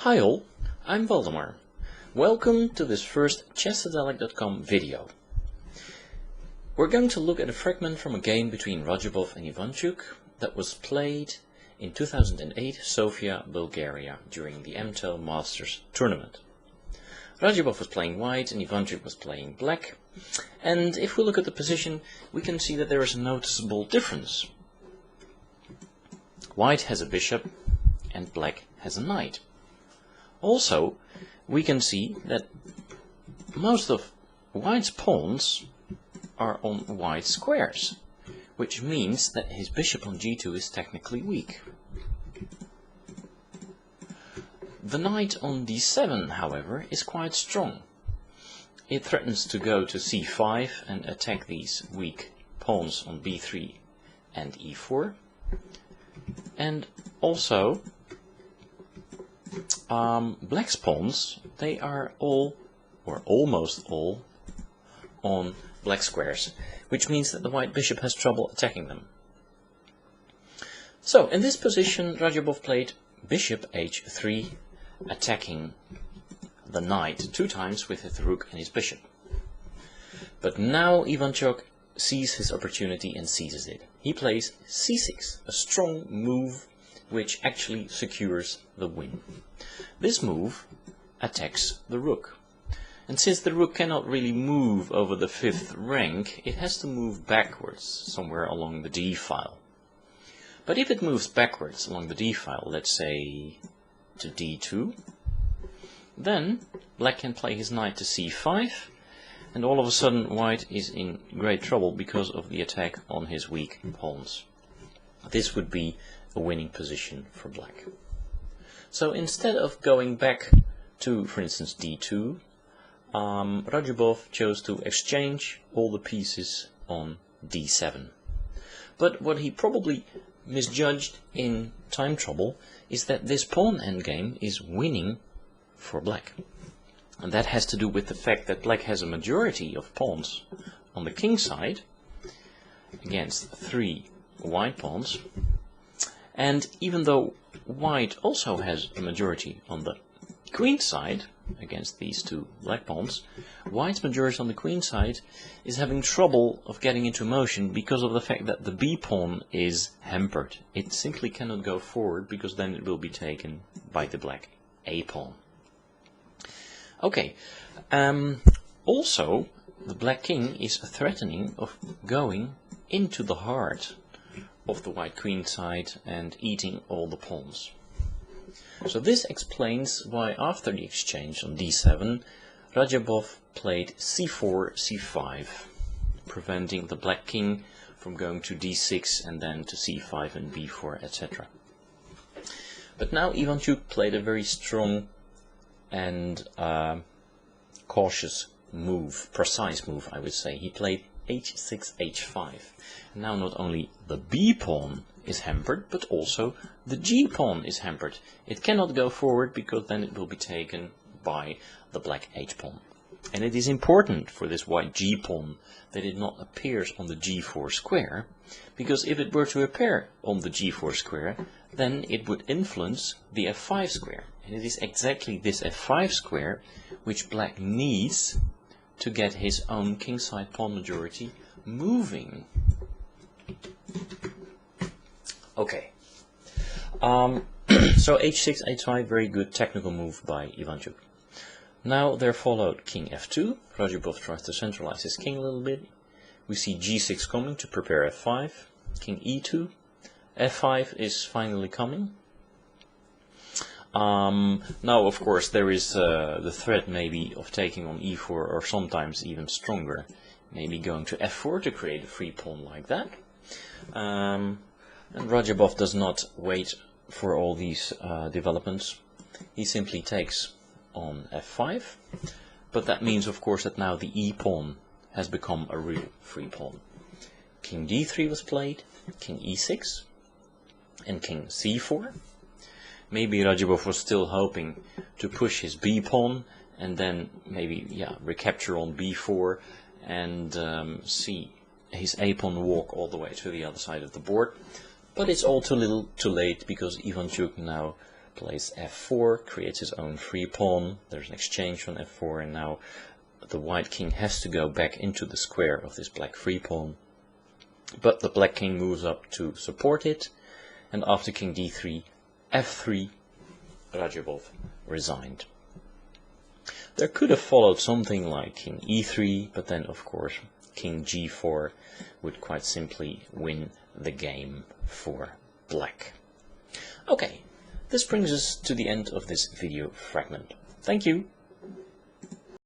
Hi all, I'm Valdemar. Welcome to this first Chessadelic.com video. We're going to look at a fragment from a game between Radjabov and Ivanchuk that was played in 2008 Sofia, Bulgaria during the MTEL Masters tournament. Radjabov was playing white and Ivanchuk was playing black, and if we look at the position we can see that there is a noticeable difference. White has a bishop and black has a knight. Also, we can see that most of white's pawns are on white squares, which means that his bishop on g2 is technically weak. The knight on d7, however, is quite strong. It threatens to go to c5 and attack these weak pawns on b3 and e4. And also, black's pawns, they are all, or almost all, on black squares, which means that the white bishop has trouble attacking them. So, in this position, Radjabov played bishop h3, attacking the knight 2 times with his rook and his bishop. But now Ivanchuk sees his opportunity and seizes it. He plays c6, a strong move which actually secures the win. This move attacks the rook. And since the rook cannot really move over the 5th rank, it has to move backwards somewhere along the d file. But if it moves backwards along the d file, let's say to d2, then black can play his knight to c5, and all of a sudden white is in great trouble because of the attack on his weak pawns. This would be a winning position for black. So instead of going back to, for instance, d2, Radjabov chose to exchange all the pieces on d7. But what he probably misjudged in time trouble is that this pawn endgame is winning for black. And that has to do with the fact that black has a majority of pawns on the king side against 3 white pawns. And even though white also has a majority on the queen side against these 2 black pawns, white's majority on the queen side is having trouble of getting into motion because of the fact that the b pawn is hampered. It simply cannot go forward because then it will be taken by the black a pawn. Okay, also the black king is threatening of going into the heart of the white queen side and eating all the pawns. So this explains why after the exchange on d7, Radjabov played c4, c5, preventing the black king from going to d6 and then to c5 and b4, etc. But now Ivanchuk played a very strong and cautious move, precise move I would say. He played h6, h5. And now not only the b pawn is hampered, but also the g pawn is hampered. It cannot go forward because then it will be taken by the black h pawn. And it is important for this white g pawn that it not appears on the g4 square, because if it were to appear on the g4 square, then it would influence the f5 square. And it is exactly this f5 square which black needs to get his own kingside pawn majority moving. Okay, so h6, h5, very good technical move by Ivanchuk. Now there followed king f2. Radjabov tries to centralize his king a little bit. We see g6 coming to prepare f5, king e2, f5 is finally coming. Now of course there is the threat maybe of taking on e4, or sometimes even stronger, maybe going to f4 to create a free pawn like that. And Radjabov does not wait for all these developments. He simply takes on f5, but that means of course that now the e pawn has become a real free pawn. King d3 was played, king e6, and king c4. Maybe Radjabov was still hoping to push his b pawn and then maybe recapture on b4 and see his a pawn walk all the way to the other side of the board. But it's all too little too late, because Ivanchuk now plays f4, creates his own free pawn. There's an exchange on f4, and now the white king has to go back into the square of this black free pawn. But the black king moves up to support it, and after king d3, f3, Radjabov resigned. There could have followed something like king e3, but then of course king g4 would quite simply win the game for black. Okay, this brings us to the end of this video fragment. Thank you.